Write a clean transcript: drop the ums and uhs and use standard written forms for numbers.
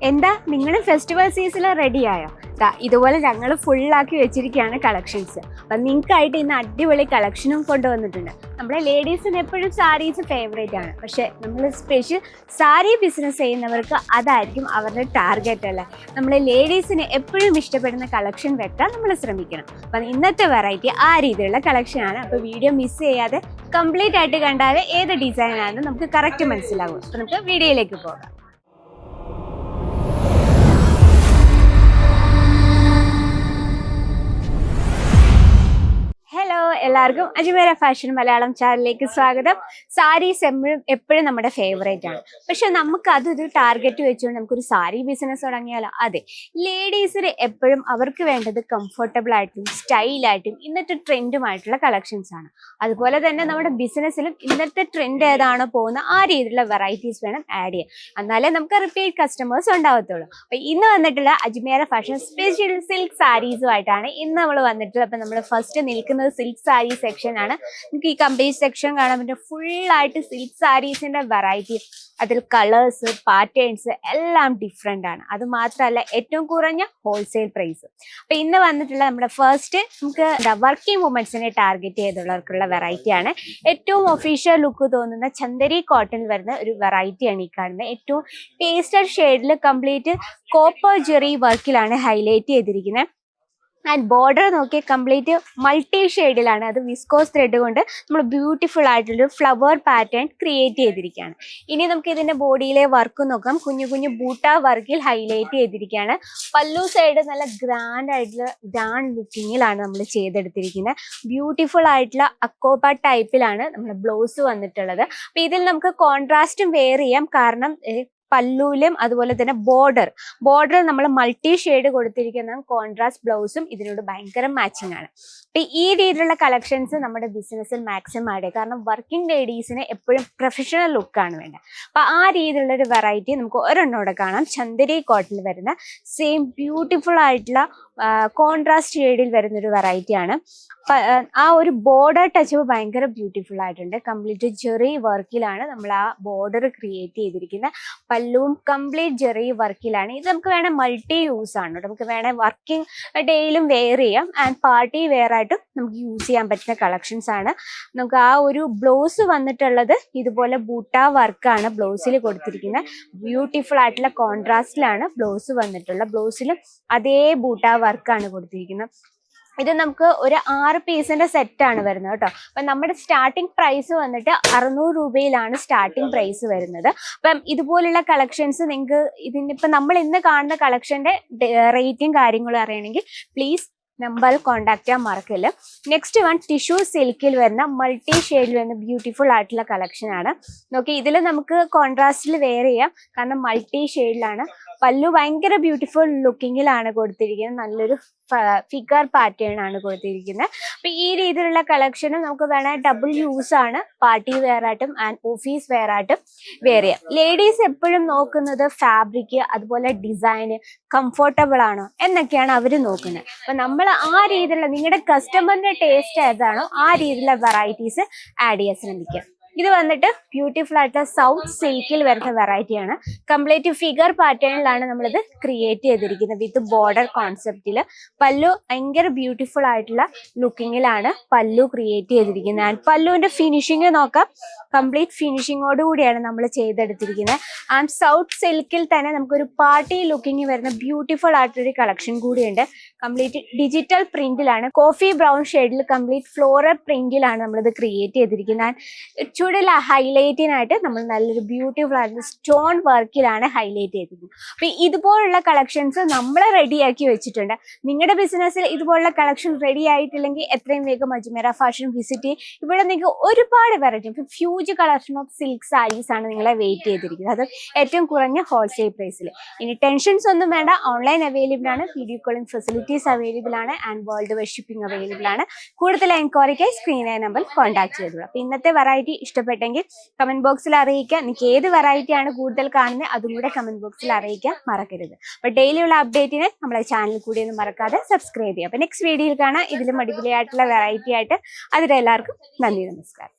എന്താ നിങ്ങൾ festival season ready ആയോ? ഇതുപോലെ ഞങ്ങൾ ഫുള്ളാക്കി വെച്ചിരിക്കുകയാണ് കളക്ഷൻസ്. അപ്പം നിങ്ങൾക്കായിട്ട് ഇന്ന് അടിപൊളി കളക്ഷനും കൊണ്ടുവന്നിട്ടുണ്ട്. നമ്മുടെ ലേഡീസിന് എപ്പോഴും സാരീസ് ഫേവറേറ്റ് ആണ്, പക്ഷേ നമ്മൾ സ്പെഷ്യൽ സാരി ബിസിനസ് ചെയ്യുന്നവർക്ക് അതായിരിക്കും അവരുടെ ടാർഗറ്റ് അല്ലേ. നമ്മൾ ലേഡീസിന് എപ്പോഴും ഇഷ്ടപ്പെടുന്ന കളക്ഷൻ വെക്കാൻ നമ്മൾ ശ്രമിക്കണം. അപ്പം ഇന്നത്തെ വെറൈറ്റി ആ രീതിയിലുള്ള കളക്ഷനാണ്. അപ്പോൾ വീഡിയോ മിസ് ചെയ്യാതെ കംപ്ലീറ്റ് ആയിട്ട് കണ്ടാൽ ഏത് ഡിസൈനാണെന്ന് നമുക്ക് കറക്റ്റ് മനസ്സിലാകും. അപ്പോൾ നമുക്ക് വീഡിയോയിലേക്ക് പോകാം. ഹലോ, എല്ലാവർക്കും അജ്മീര ഫാഷൻ മലയാളം ചാനലിലേക്ക് സ്വാഗതം. സാരീസ് എപ്പോഴും നമ്മുടെ ഫേവറേറ്റ് ആണ്, പക്ഷെ നമുക്ക് അതൊരു ടാർഗറ്റ് വെച്ചുകൊണ്ട് നമുക്കൊരു സാരി ബിസിനസ് തുടങ്ങിയാലോ? അതെ, ലേഡീസിന് എപ്പോഴും അവർക്ക് വേണ്ടത് കംഫർട്ടബിൾ ആയിട്ടും സ്റ്റൈലായിട്ടും ഇന്നത്തെ ട്രെൻഡുമായിട്ടുള്ള കളക്ഷൻസ് ആണ്. അതുപോലെ തന്നെ നമ്മുടെ ബിസിനസ്സിലും ഇന്നത്തെ ട്രെൻഡ് ഏതാണോ പോകുന്ന ആ രീതിയിലുള്ള വെറൈറ്റീസ് വേണം ആഡ് ചെയ്യാൻ, എന്നാലേ നമുക്ക് റിപ്പീറ്റ് കസ്റ്റമേഴ്സ് ഉണ്ടാവത്തുള്ളൂ. അപ്പൊ ഇന്ന് വന്നിട്ടുള്ള അജ്മീര ഫാഷൻ സ്പെഷ്യൽ സിൽക്ക് സാരീസുമായിട്ടാണ് ഇന്ന് നമ്മൾ വന്നിട്ടുള്ളത്. അപ്പൊ നമ്മൾ ഫസ്റ്റ് നിൽക്കുന്നത് സിൽക്ക് സാരി സെക്ഷൻ ആണ്. നമുക്ക് ഈ കംപ്ലീറ്റ് സെക്ഷൻ കാണാൻ പറ്റും. ഫുള്ളായിട്ട് സിൽക്ക് സാരീസിന്റെ വെറൈറ്റി, അതിൽ കളേഴ്സ് പാറ്റേൺസ് എല്ലാം ഡിഫറെന്റ് ആണ്. അത് മാത്രമല്ല ഏറ്റവും കുറഞ്ഞ ഹോൾസെയിൽ പ്രൈസ്. അപ്പൊ ഇന്ന് വന്നിട്ടുള്ള നമ്മുടെ ഫസ്റ്റ് നമുക്ക് വർക്കിംഗ് വുമൻസിനെ ടാർഗറ്റ് ചെയ്തുള്ളവർക്കുള്ള വെറൈറ്റി ആണ്. ഏറ്റവും ഒഫീഷ്യൽ ലുക്ക് തോന്നുന്ന ചന്ദരി കോട്ടൺ വരുന്ന ഒരു വെറൈറ്റിയാണ് ഈ കാണുന്നത്. ഏറ്റവും പേസ്റ്റൽ ഷെയ്ഡിൽ കംപ്ലീറ്റ് കോപ്പർ ജെറി വർക്കിലാണ് ഹൈലൈറ്റ് ചെയ്തിരിക്കുന്നത്. ആൻഡ് ബോർഡർ നോക്കിയാൽ കംപ്ലീറ്റ് മൾട്ടി ഷെയ്ഡിലാണ്. അത് വിസ്കോസ് ത്രെഡ് കൊണ്ട് നമ്മൾ ബ്യൂട്ടിഫുൾ ആയിട്ടുള്ളൊരു ഫ്ലവർ പാറ്റേൺ ക്രിയേറ്റ് ചെയ്തിരിക്കുകയാണ്. ഇനി നമുക്ക് ഇതിന്റെ ബോഡിയിലെ വർക്ക് നോക്കാം. കുഞ്ഞു കുഞ്ഞു ബൂട്ട വർക്കിൽ ഹൈലൈറ്റ് ചെയ്തിരിക്കുകയാണ്. പല്ലു സൈഡ് നല്ല ഗ്രാൻഡ് ആയിട്ടുള്ള ഗ്രാൻഡ് ലുക്കിങ്ങിലാണ് നമ്മൾ ചെയ്തെടുത്തിരിക്കുന്നത്. ബ്യൂട്ടിഫുൾ ആയിട്ടുള്ള അക്കോബ ടൈപ്പിലാണ് നമ്മൾ ബ്ലൗസ് വന്നിട്ടുള്ളത്. അപ്പൊ ഇതിൽ നമുക്ക് കോൺട്രാസ്റ്റും വെയർ ചെയ്യാം, കാരണം പല്ലൂലും അതുപോലെ തന്നെ ബോർഡർ നമ്മൾ മൾട്ടി ഷെയ്ഡ് കൊടുത്തിരിക്കുന്ന കോൺട്രാസ്റ്റ് ബ്ലൗസും ഇതിനോട് ഭയങ്കര മാച്ചിങ് ആണ്. അപ്പൊ ഈ രീതിയിലുള്ള കളക്ഷൻസ് നമ്മുടെ ബിസിനസ്സിൽ മാക്സിമം ആഡ് ചെയ്യും, കാരണം വർക്കിംഗ് ലേഡീസിന് എപ്പോഴും പ്രൊഫഷണൽ ലുക്കാണ് വേണ്ടത്. അപ്പൊ ആ രീതിയിലുള്ള ഒരു വെറൈറ്റി നമുക്ക് ഒരെണ്ണോടെ കാണാം. ചന്ദരി കോട്ടണിൽ വരുന്ന സെയിം ബ്യൂട്ടിഫുൾ ആയിട്ടുള്ള കോൺട്രാസ്റ്റ് ഷെയ്ഡിൽ വരുന്നൊരു വെറൈറ്റിയാണ്. ആ ഒരു ബോർഡർ ടച്ച് ഭയങ്കര ബ്യൂട്ടിഫുൾ ആയിട്ടുണ്ട്. കംപ്ലീറ്റ് ജെറി വർക്കിലാണ് നമ്മൾ ആ ബോർഡർ ക്രിയേറ്റ് ചെയ്തിരിക്കുന്നത്. പല്ലുവും കംപ്ലീറ്റ് ജെറി വർക്കിലാണ്. ഇത് നമുക്ക് വേണേൽ മൾട്ടി യൂസ് ആണ്. നമുക്ക് വേണേൽ വർക്കിംഗ് ഡേയിലും വെയർ ചെയ്യാം, ആൻഡ് പാർട്ടി വെയർ ആയിട്ടും നമുക്ക് യൂസ് ചെയ്യാൻ പറ്റുന്ന കളക്ഷൻസ് ആണ്. നമുക്ക് ആ ഒരു ബ്ലൗസ് വന്നിട്ടുള്ളത് ഇതുപോലെ ബൂട്ട വർക്കാണ് ബ്ലൗസിൽ കൊടുത്തിരിക്കുന്നത്. ബ്യൂട്ടിഫുൾ ആയിട്ടുള്ള കോൺട്രാസ്റ്റിലാണ് ബ്ലൗസ് വന്നിട്ടുള്ളത്. ബ്ലൗസിലും അതേ ബൂട്ട വർക്കാണ് കൊടുത്തിരിക്കുന്നത്. ഇത് നമുക്ക് ഒരു 6 പീസിന്റെ സെറ്റാണ് വരുന്നത് കേട്ടോ. അപ്പൊ നമ്മുടെ സ്റ്റാർട്ടിംഗ് പ്രൈസ് വന്നിട്ട് 600 രൂപയിലാണ് സ്റ്റാർട്ടിംഗ് പ്രൈസ് വരുന്നത്. അപ്പം ഇതുപോലുള്ള കളക്ഷൻസ് നിങ്ങൾക്ക് ഇതിനിപ്പോ നമ്മൾ ഇന്ന് കാണുന്ന കളക്ഷന്റെ റേറ്റും കാര്യങ്ങളും അറിയണമെങ്കിൽ പ്ലീസ് നമ്പറിൽ കോൺടാക്ട് ചെയ്യാൻ മറക്കില്ല. നെക്സ്റ്റ് വൺ ടിഷ്യൂ സിൽക്കിൽ വരുന്ന മൾട്ടി ഷെയ്ഡിൽ വരുന്ന ബ്യൂട്ടിഫുൾ ആയിട്ടുള്ള കളക്ഷൻ ആണ്. നോക്കി, ഇതിൽ നമുക്ക് കോൺട്രാസ്റ്റിൽ വെയർ ചെയ്യാം, കാരണം മൾട്ടി ഷെയ്ഡിലാണ്. പല്ലു ഭയങ്കര ബ്യൂട്ടിഫുൾ ലുക്കിങ്ങിലാണ് കൊടുത്തിരിക്കുന്നത്. നല്ലൊരു ഫിഗർ പാറ്റേൺ ആണ് കൊടുത്തിരിക്കുന്നത്. അപ്പൊ ഈ രീതിയിലുള്ള കളക്ഷനും നമുക്ക് വേണമെങ്കിൽ ഡബിൾ യൂസ് ആണ്. പാർട്ടി വെയർ ആയിട്ടും ആൻഡ് ഓഫീസ് വെയർ ആയിട്ടും വെയർ ചെയ്യാം. ലേഡീസ് എപ്പോഴും നോക്കുന്നത് ഫാബ്രിക്, അതുപോലെ ഡിസൈന് കംഫർട്ടബിൾ ആണോ എന്നൊക്കെയാണ് അവർ നോക്കുന്നത്. അപ്പൊ നമ്മൾ ആ രീതിയിലുള്ള നിങ്ങളുടെ കസ്റ്റമറിന്റെ ടേസ്റ്റ് ഏതാണോ ആ രീതിയിലുള്ള വെറൈറ്റീസ് ആഡ് ചെയ്യാൻ ശ്രമിക്കുക. ഇത് വന്നിട്ട് ബ്യൂട്ടിഫുൾ ആയിട്ടുള്ള സൗത്ത് സിൽക്കിൽ വരുന്ന വെറൈറ്റിയാണ്. കംപ്ലീറ്റ് ഫിഗർ പാറ്റേണിലാണ് നമ്മളിത് ക്രിയേറ്റ് ചെയ്തിരിക്കുന്നത് വിത്ത് ബോർഡർ കോൺസെപ്റ്റില്. പല്ലു ഭയങ്കര ബ്യൂട്ടിഫുൾ ആയിട്ടുള്ള ലുക്കിങ്ങിലാണ് പല്ലു ക്രിയേറ്റ് ചെയ്തിരിക്കുന്നത്. ആൻഡ് പല്ലുവിന്റെ ഫിനിഷിങ് നോക്കാം, കംപ്ലീറ്റ് ഫിനിഷിങ്ങോട് കൂടിയാണ് നമ്മൾ ചെയ്തെടുത്തിരിക്കുന്നത്. ആൻഡ് സൗത്ത് സിൽക്കിൽ തന്നെ നമുക്കൊരു പാർട്ടി ലുക്കിങ് വരുന്ന ബ്യൂട്ടിഫുൾ ആയിട്ടൊരു കളക്ഷൻ കൂടിയുണ്ട്. കംപ്ലീറ്റ് ഡിജിറ്റൽ പ്രിന്റിലാണ്, കോഫി ബ്രൗൺ ഷെയ്ഡിൽ കംപ്ലീറ്റ് ഫ്ലോറൽ പ്രിന്റിലാണ് നമ്മളിത് ക്രിയേറ്റ് ചെയ്തിരിക്കുന്നത്. ചൂടുള്ള ഹൈലൈറ്റിനായിട്ട് നമ്മൾ നല്ലൊരു ബ്യൂട്ടിഫുൾ ആയിട്ടുള്ള സ്റ്റോൺ വർക്കിലാണ് ഹൈലൈറ്റ് ചെയ്തിരിക്കുന്നത്. അപ്പൊ ഇതുപോലുള്ള കളക്ഷൻസ് നമ്മൾ റെഡിയാക്കി വെച്ചിട്ടുണ്ട്. നിങ്ങളുടെ ബിസിനസ്സിൽ ഇതുപോലുള്ള കളക്ഷൻ റെഡി ആയിട്ടില്ലെങ്കിൽ എത്രയും വേഗം അജ്മീര ഫാഷൻ വിസിറ്റ് ചെയ്യും. ഇവിടെ നിങ്ങൾക്ക് ഒരുപാട് variety, huge collection of silk saris ആണ് നിങ്ങളെ വെയിറ്റ് ചെയ്തിരിക്കുന്നത്. അത് ഏറ്റവും കുറഞ്ഞ ഹോൾസെയിൽ പ്രൈസിൽ. ഇനി ടെൻഷൻസ് ഒന്നും വേണ്ട, ഓൺലൈൻ അവൈലബിൾ ആണ്, വീഡിയോ കോളിംഗ് ഫെസിലിറ്റീസ് അവൈലബിൾ ആണ്, and world wide shipping available ആണ്. കൂടുതൽ എൻക്വയറിക്കായി സ്ക്രീനിലെ നമ്പറിൽ കോൺടാക്ട് ചെയ്തോളൂ. അപ്പൊ ഇന്നത്തെ വെറൈറ്റി ഇഷ്ടപ്പെട്ടെങ്കിൽ കമന്റ് ബോക്സിൽ അറിയിക്കുക. നിങ്ങൾക്ക് ഏത് വെറൈറ്റി ആണ് കൂടുതൽ കാണുന്നത് അതും കൂടെ കമന്റ് ബോക്സിൽ അറിയിക്കാൻ മറക്കരുത്. അപ്പൊ ഡെയിലി ഉള്ള അപ്ഡേറ്റിന് നമ്മളെ ചാനൽ കൂടി ഒന്നും മറക്കാതെ സബ്സ്ക്രൈബ് ചെയ്യുക. അപ്പൊ നെക്സ്റ്റ് വീഡിയോയിൽ കാണാം ഇതിലും അടിപൊളിയായിട്ടുള്ള വെറൈറ്റി ആയിട്ട്. അതിലെല്ലാവർക്കും നന്ദി, നമസ്കാരം.